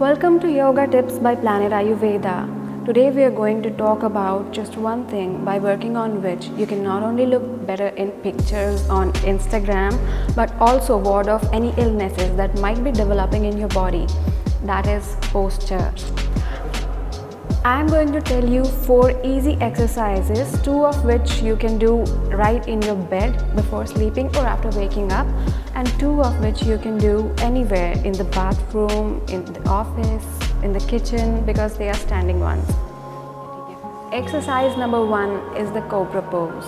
Welcome to Yoga Tips by Planet Ayurveda. Today we are going to talk about just one thing by working on which you can not only look better in pictures on Instagram but also ward off any illnesses that might be developing in your body. That is posture. I am going to tell you 4 easy exercises, 2 of which you can do right in your bed before sleeping or after waking up, and 2 of which you can do anywhere, in the bathroom, in the office, in the kitchen, because they are standing ones. Exercise number 1 is the Cobra pose.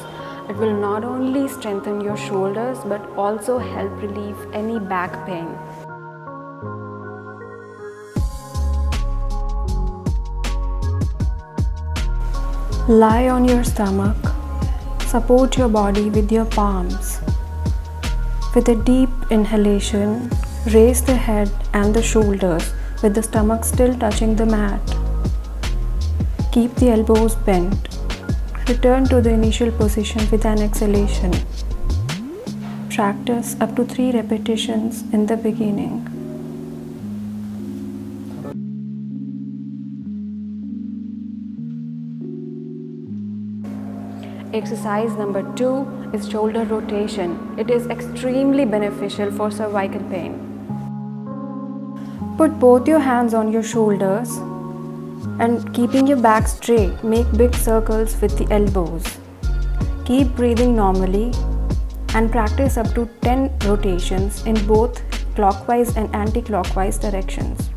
It will not only strengthen your shoulders but also help relieve any back pain. Lie on your stomach. Support your body with your palms. With a deep inhalation, raise the head and the shoulders with the stomach still touching the mat. Keep the elbows bent. Return to the initial position with an exhalation. Practice up to 3 repetitions in the beginning. Exercise number 2 is shoulder rotation. It is extremely beneficial for cervical pain. Put both your hands on your shoulders and keeping your back straight, make big circles with the elbows. Keep breathing normally and practice up to 10 rotations in both clockwise and anti-clockwise directions.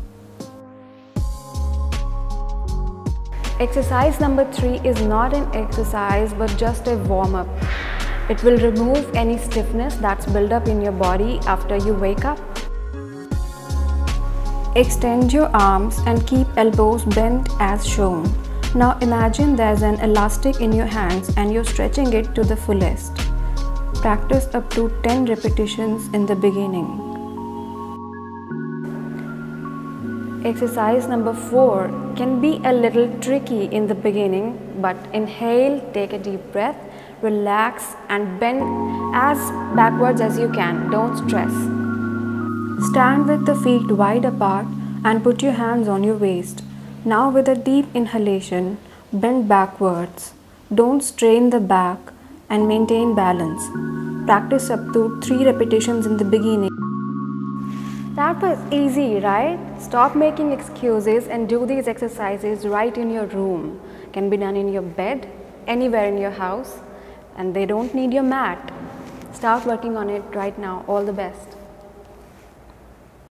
Exercise number 3 is not an exercise but just a warm-up. It will remove any stiffness that's built up in your body after you wake up. Extend your arms and keep elbows bent as shown. Now imagine there's an elastic in your hands and you're stretching it to the fullest. Practice up to 10 repetitions in the beginning. Exercise number 4 can be a little tricky in the beginning, but inhale, take a deep breath, relax and bend as backwards as you can. Don't stress. Stand with the feet wide apart and put your hands on your waist. Now with a deep inhalation, bend backwards. Don't strain the back and maintain balance. Practice up to 3 repetitions in the beginning. That was easy, right? Stop making excuses and do these exercises right in your room. Can be done in your bed, anywhere in your house, and they don't need your mat. Start working on it right now. All the best.